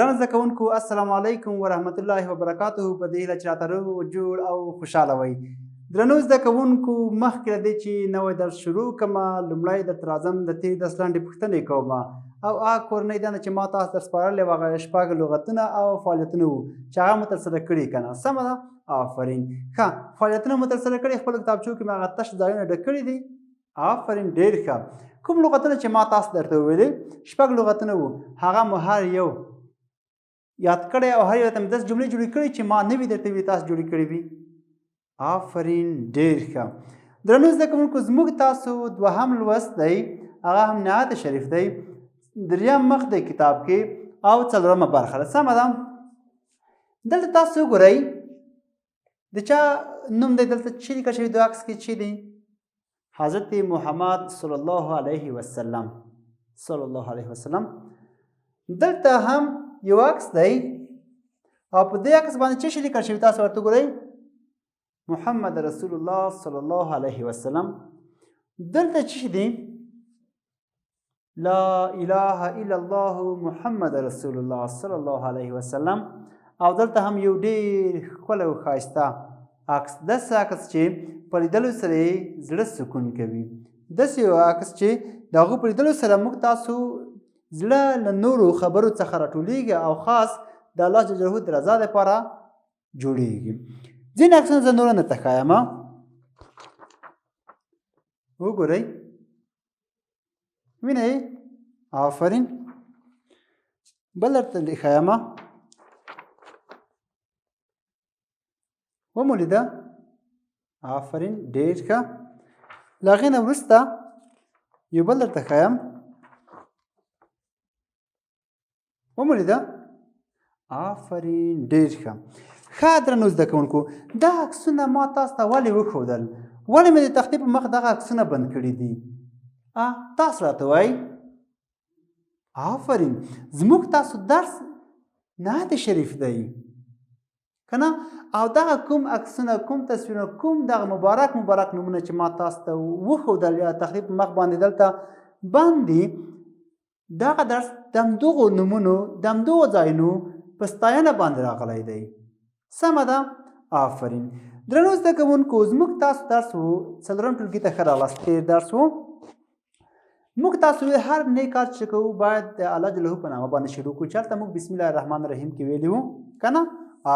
ګرانو زده کوونکو السلام علیکم ورحمت الله وبرکاته. په دې هیله چې راته روغ جوړ او خوشحاله وئ. درنو زده کوونکو مخکې له دې چې نوی درس شروع کړمه لومړی درته راځم د تېر درس لاندې پوښتنې کومه او هغه کورنۍ دنده چې ما تاسو ته سپارلې وه هغه شپږ لغتونه او فعالیتونه وو چې هغه مو ترسره کړي که نه سمه ده. آفرین. ښه فعالیتونه مو ترسره کړي خپلو کتابچو کې مې هغه تش ځایونه ډک کړي دي. آفرین ډېر ښه. کوم لغتونه چې ما تاسو درته وویلې شپږ لغتونه وو هغه مو هر یو یاد کړی او هر یو ته مې داسې جملې جوړې کړي چې ما نه وي درته ویلي تاسو جوړې کړې وي. آفرین ډېر ښه. درنو زده کوونکو زموږ تاسو دوهم لوست دی هغه هم نعت شریف دی دریم مخ دی کتاب کې او څلورمه برخه ده سمه ده. دلته تاسو وګورئ د چا نوم دی دلته چې لیکل شوي د عکس کې چې دی حضرت محمد صلی الله علیه وسلم صلی الله علیه وسلم. دلته هم یو عکس دی او په دې عکس باندې څه شي لیکل شوي تاسو ورته وګورئ محمد رسول الله صلی الله علیه وسلم. دلته څه شي دی لا اله الا الله محمد رسول الله صلی الله علیه وسلم. او دلته هم یو ډېر ښکلی او ښایسته عکس داسې عکس چې په لیدلو سره یې زړه سکون کوي. داسې یو عکس چې د هغو په لیدلو سره موږ تاسو زړه له نورو خبرو څخه راټولېږي او خاص د الله جل جلاله د رضا دپاره جوړېږي. ځینې عکسونه زه نوره نه درته ښایم وګورئ وینئ. آفرین. بل درته ښایم ومو لیده. آفرین ډېر ښه. له هغې نه وروسته یو بل درته ښایم ومو لیده. آفرین ډېر ښه. ښه درنو زده کوونکو دا عکسونه ما تاسو ته ولې وښودل ولې مې د تختې په مخ دغه عکسونه بند کړي دي تاسو راته وایئ. آفرین. زموږ تاسو درس نعت شریف دی که نه او دغه کوم عکسونه کوم تصویرونه کوم دغه مبارک نومونه چې ما تاسو ته وښودل یا تختې په مخ باندې دلته باندې دغه درس د همدغو نومونو د همدغو ځایونو په ستاینه باندې راغلی دی سمه ده. آفرین. درنو زده کوونکو زموږ تاسو درس و څلورم ټولګي ته ښه راغلاست. تېر درس و موږ تاسو هر نیک کار چې کوو باید د الله جل په نامه باندې شروع کړو چې هلته موږ بسم الله الرحمن الرحیم کې ویلي وو که نه.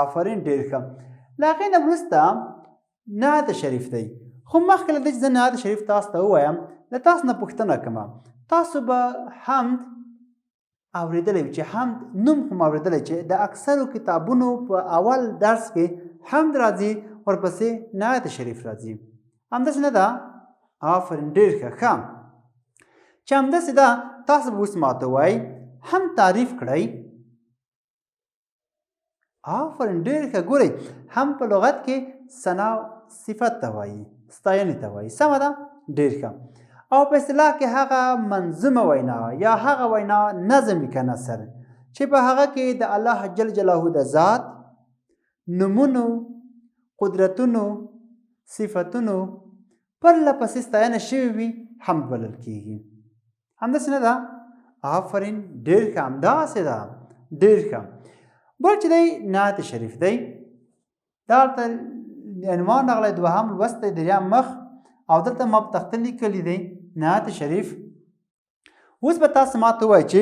آفرین ډېر ښه. له هغې نه وروسته نعت شریف دی خو مخکې له دې چې زه نعت شریف تاسو ته ووایم له تاسو نه پوښتنه کومه تاسو به حمد اورېدلی وي چې حمد نوم خو م اورېدلی چې د اکثرو کتابونو په اول درس کې حمد راځي ورپسې نعت شریف راځي همداسې نه ده. آفرین ډېر ښه. ښه چې همداسې ده تاسو به اوس ماته وایئ هم تعریف کړئ. آفرین ډېر ښه. ګورئ هم په لغت کې ثنا صفت ته وایي ستاینې ته وایي سمه ده. ډېر ښه. او په اصطلاح کې هغه منظومه وینا یا هغه وینا نظم وي که نثر چې په هغه کې د الله جل جلاله د ذات نومونو قدرتونو صفتونو پرله پسې ستاینه شوې وي حمد بلل کېږي. همداسې نه ده. آفرین ډېر ښه. همداسې ده. ډېر ښه. بل چې دی نعت شریف دی دا ورته عنوان راغلی دوهم لوست دی دریم مخ او دلته ما په تخته لیکلی دی نعت شریف. اوس به تاسو ما ته ووایئ چې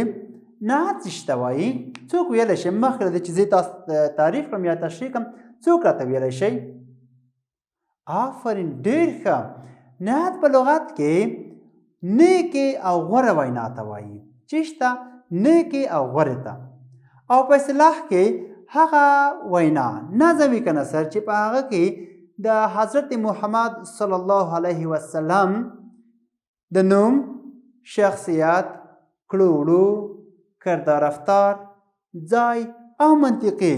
نعت څه شي ته وایي څوک ویلی شي مخکې له دې چې زه تاسو تعریف کړم یا تشریح کړم څوک راته ویلی شي. آفرین ډېر ښه. نعت په لغت کې نیکې او غوره وینا ته وایي چې شته نیکې او غورې ته او په اصطلاح کې هغه وینا نظم وي که نثر چې په هغه کې د حضرت محمد صلی الله علیه وسلم د نوم شخصیت کړو وړو کردار رفتار ځای او منطقې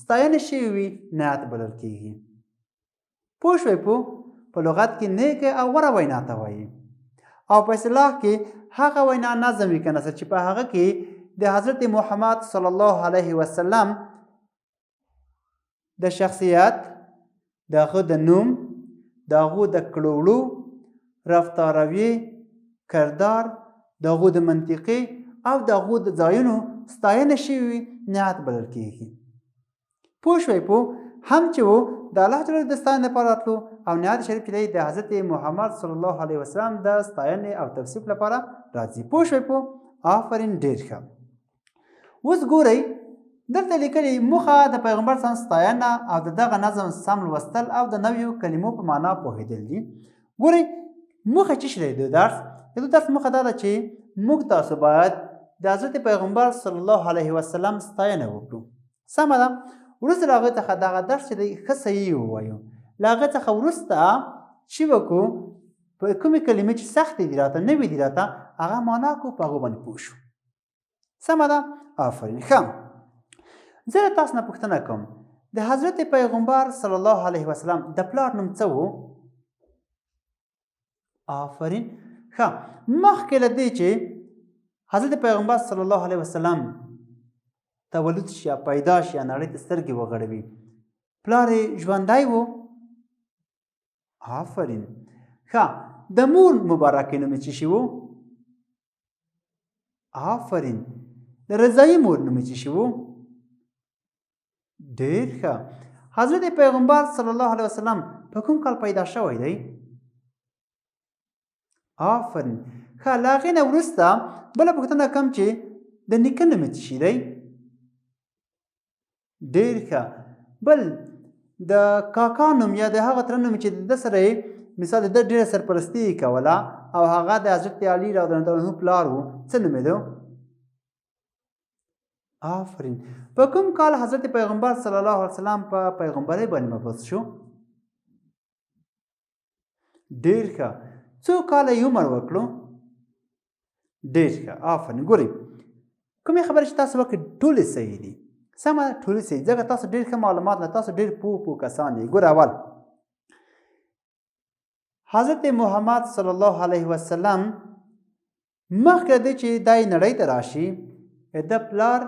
ستاینه شوې وي نعت بلل کېږي. پوه شوئ په لغت کې نیکه او غوره وینا ته وایي او په اصطلاح کې هغه وینا نظم وي که نثر چې په هغه کې د حضرت محمد صلی الله علیه وسلم د شخصیت د هغه د نوم د هغه د کړو رفتاروي کردار د هغه د منطقې او د هغه د ځایونو ستاینه شوي وي نعت بلل کېږي. پوه شوئ پوه هم چې و د الله جل د ستاینې لپاره راتلو او نعت شریف چې دی د حضرت محمد صلی الله علیه وسلم د ستاینې او توصیف لپاره راځي. پوه شوئ پوه آفرین ډېر ښه. اوس ګورئ دلته لیکلي موخه د پیغمبر صلی ستاینه او د دغه نظم سم لوستل او د نویو کلمو په معنا پوهېدل دي. ګورئ موخه څه شی دی د درس؟ د درس موخه دا ده چې موږ تاسو باید د حضرت پیغمبر صلی الله علیه وسلم ستاینه وکړو. سمه ده. وروسته له هغې څخه دغه درس چې دی ښه صحیح ووایو. له هغې څخه وروسته چې وکړو په کومې کلمې چې سختې دي راته نوې دي راته هغه معنا کړو په هغو باندې پوه شو. سمه ده. آفرین. ښه زه له تاسو نه پوښتنه کوم د حضرت پیغمبر صلی الله علیه وسلم د پلار نوم څه و؟ آفرین. ښه مخکې له دې چې حضرت پیغمبر صلی الله علیه وسلم تولد شي یا پیدا شي یا نړۍ ته سترګې وغړوي پلار یې ژوندی و؟ آفرین. ښه د مور مبارکې نوم یې څه شي و؟ آفرین. د رضایي مور نوم یې څه شي و؟ ډېر ښه. حضرت پیغمبر صلی الله علیه وسلم په کوم کال پیدا شوی دی؟ آفرین. ښه له هغې نه وروسته بله پوښتنه کوم چې د نیکه نوم یې څه شي دی؟ ډېر ښه. بل د کاکا نوم یا د هغه تره نوم چې د ده سره یې مثال د ده ډېره سرپرستي یې کوله او هغه د حضرت علي رضی الله عنه پلار و څه نومېده؟ آفرین. په کوم کال حضرت پیغمبر صلی الله علیه وسلم په پیغمبرۍ باندې مبعوث شو؟ ډېر ښه. څو کاله یې عمر وکړو؟ ډېر ښه. آفرین. ګورئ کومې خبرې چې تاسو وکړئ ټولې صحیح دي. سمه ده ټولې صحیح ځکه تاسو ډېر ښه معلومات نه تاسو ډېر پوه کسان یې. ګوره اول حضرت محمد صلی الله علیه وسلم مخکې دی چې دا نړۍ ته راشي د پلار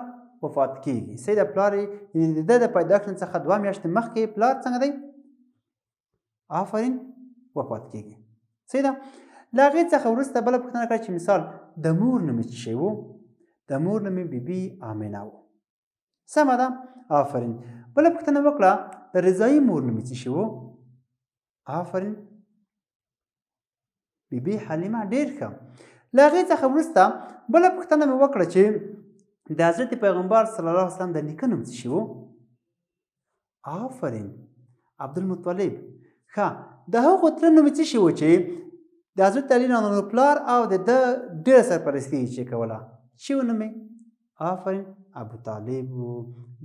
وفات کېږي. صحیح ده. پلار یې د ده د پیدایښت څخه 2 میاشتې مخکې پلار څنګه دی؟ آفرین وفات کېږي. صحیح ده. له هغې څخه وروسته بله پوښتنه کړه چې مثال د مور نوم یې څه شی و؟ د مور نوم یې بیبي آمنه و. سمه ده. آفرین. بله پوښتنه وکړه د رضایي مور نوم یې څه شی و؟ آفرین. بیبي حلیمه. ډېر ښه. له هغې څخه وروسته بله پوښتنه مې وکړه چې د حضرت پیغمبر صلی الله علیه وسلم د نیکه نوم څه شی و؟ آفرین. عبدالمطلب. ښه د هغو تره نوم یې څه شی و چې د حضرت علي رضی الله عنه پلار او د ده ډېره سرپرستي یې چې کوله څه و نوم یې؟ آفرین. ابوطالب و.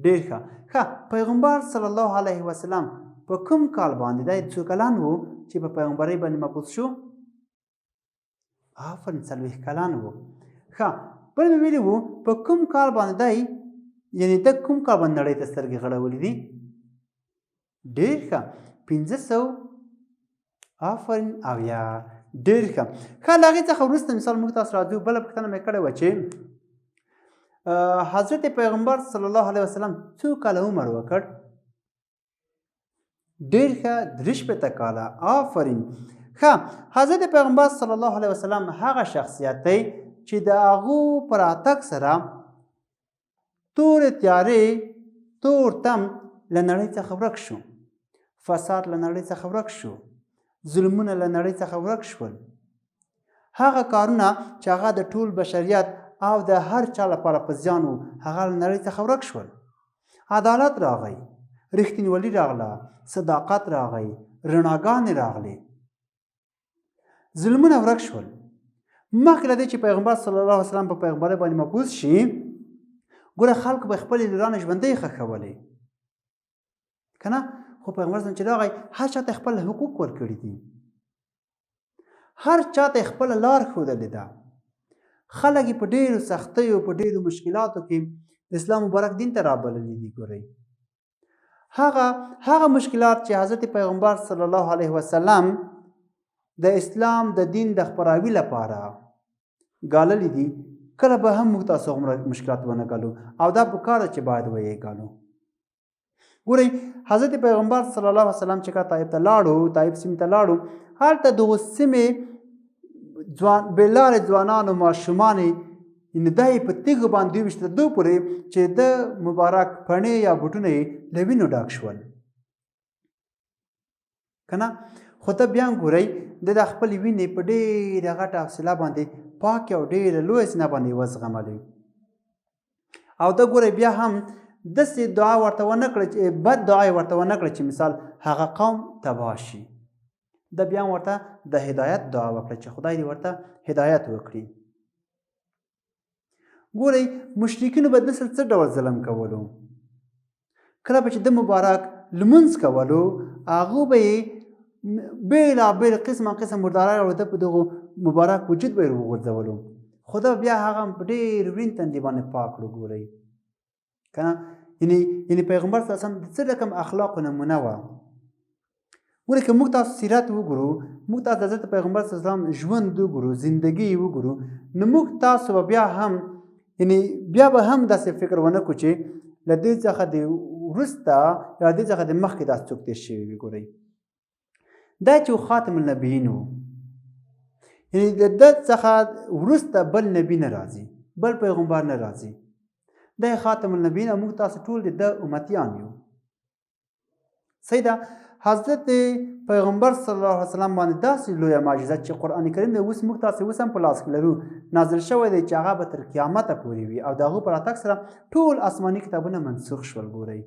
ډېر ښه. ښه پیغمبر صلی الله علیه وسلم په کوم کال باندې دی څو کلن و چې په پیغمبرۍ باندې مبعوث شو؟ آفرین 40 کلن و. ښه بل مې ویلي وو په کوم کال باندې دی یعنې ده کوم کال باندې نړۍ ته سترګې غړولې دي؟ ډېر ښه 500. آفرین. اویا. ډېر ښه. ښه له هغې څخه وروسته مثال موږ تاسو راځو بله پوښتنه مې کړې وه چې حضرت پیغمبر صلی الله علیه وسلم څو کاله عمر وکړ؟ ډېر ښه 63 کاله. آفرین. ښه حضرت پیغمبر صلی الله علیه وسلم هغه شخصیت دی چې د هغو په راتګ سره تورې تیارې تور تم له نړۍ څخه ورک شو. فساد له نړۍ څخه ورک شو. ظلمونه له نړۍ څخه ورک شول. هغه کارونه چې هغه د ټول بشریت او د هر چا لپاره په زیان و هغه له نړۍ څخه ورک شول. عدالت راغی. رښتینولي راغله. صداقت راغی. رڼاګانې راغلې. ظلمونه ورک شول. مخکې له دې چې پیغمبر صلی الله علیه وسلم په پیغمبرۍ باندې مبعوث شي ګوره خلکو به خپلې لورانې ژوندۍ ښخولې که نه خو پیغمبر صلی چې راغی هر چا ته خپل حقوق ورکړي دي. هر چا ته خپله لار ښودلې ده. خلک یې په ډېرو سختیو په ډېرو مشکلاتو کې د اسلام مبارک دین ته رابللي دي. ګورئ هغه مشکلات چې حضرت پیغمبر صلی الله علیه وسلم د اسلام د دین د خپراوي لپاره ګاللي دي کله به هم موږ تاسو هغومره مشکلات ونه ګالو او دا پکار ده چې باید ویې ګالو. ګورئ حضرت پیغمبر صلی الله علیه وسلم چې کله طایف ته لاړو طایف سیمې ته لاړو هلته دغو سیمې بېلارې ځوانانو ماشومانې یعنې دا یې په تیږو باندې وویشت تر دې پورې چې د مبارک پڼې یا بوټونه یې له وینو ډک شول که نه. خو ته بیا ګورئ د خپلې وینې په ډېره غټه حوصله باندې پاکې او ډېره لویه سینه باندې وزغملې او ته ګورئ بیا هم داسې دعا ورته ونه کړه چې بد دعا یې ورته ونه کړه چې مثال هغه قوم تباه شي. ده بیا ورته د هدایت دعا وکړه چې خدای دې ورته هدایت وکړي. ګورئ مشرکینو به دسل څه ډول ظلم کولو. کله به چې د مبارک لمونځ کولو هغو به یې بېلابېل قسمه قسم مردارۍ او د په دغو مبارک وجود به یې وغورځولو خو ده بیا هغه په ډېر ورین تندي باندې پاک کړو. ګورئ که نه یعنې پیغمبر صلی الله علیه وسلم د څه رقم اخلاقو نمونه وه. ګورئ که موږ تاسو سیرت وګورو موږ تاسو د حضرت پیغمبر صلی الله علیه وسلم ژوند وګورو زندګي یې وګورو نو موږ تاسو به بیا هم بیا به هم داسې فکر ونه کړو چې له دې څخه د وروسته یا له دې څخه د مخکې داسې څوک تېر شوي وي. ګورئ دا چې خاتم النبیین و یعنې د ده څخه وروسته بل نبي نه راځي بل پیغمبر نه راځي دا خاتم النبیین او موږ تاسو ټول د ده امتیان یو. صحیح ده. حضرت پیغمبر صلی الله علیه وسلم باندې داسې لویه معجزه چې قرآن کریم دی اوس موږ تاسې اوس هم په لاس کې لرو نازل شوی دی چې هغه به تر قیامته پورې وي او د هغو په راتګ سره ټول آسماني کتابونه منسوخ شول. ګورئ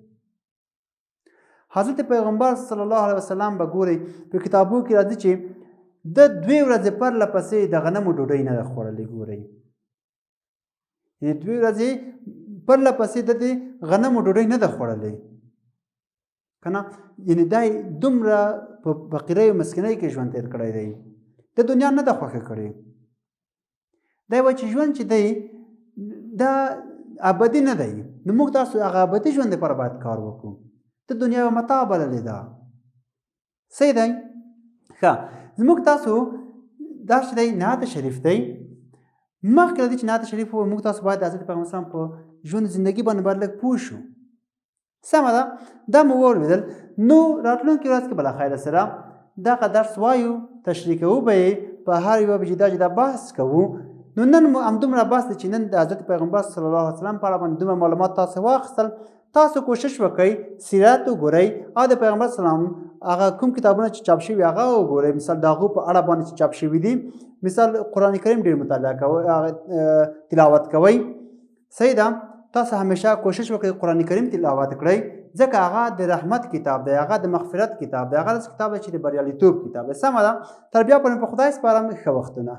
حضرت پیغمبر صلی الله علیه وسلم به ګورئ په کتابو کې راځي چې د 2 ورځې پرله پسې د غنمو ډوډۍ نه ده خوړلې. ګورئ یعنې 2 ورځې پرله پسې د غنمو ډوډۍ نه ده خوړلې که نه. یعنې دا یې دومره په فقیرۍ او مسکینۍ کې ژوند تېر کړی دی د دنیا نه ده خوښه کړې. دا وایي چې ژوند چې دی دا ابدي نه دی نو موږ تاسو هغه ابدي ژوند لپاره باید کار وکړو. د دنیا یوه متاع بللې ده. صحیح دی. ښه زموږ تاسو دا چې دی نعت شریف دی مخکې له دې چې نعت شریف ووایو موږ تاسو باید د حضرت پیغمبر اسلام په ژوند زندګي باندې باید لږ پوه شو. سمه ده دا مو واورېدل نو راتلونکي ورځ کې بلاخیره سره دغه درس وایو تشریح کوو به یې په هر یوه به جدا جدا بحث کوو. نو نن مو همدومره بحث دی چې نن د حضرت پیغمبر صلی الله علیه وسلم په اړه باندې دومره معلومات تاسو واخیستل. تاسو کوشش وکړئ سیرت وګورئ او د پیغمبر سلام هغه کوم کتابونه چې چاپ شوي هغه وګورئ. مثال د هغو په اړه باندې چې چاپ شوي دي مثال قرآن کریم ډېر مطالعه کوئ هغه تلاوت کوئ. صحیح ده. تاسو همیشه کوشش وکړئ قرآن کریم تلاوت کړئ ځکه هغه د رحمت کتاب دی هغه د مغفرت کتاب دی هغه داسې کتاب دی چې د بریالیتوب کتاب دی. سمه ده. تر بیا پورې په خدای سپارم. ښه وختونه.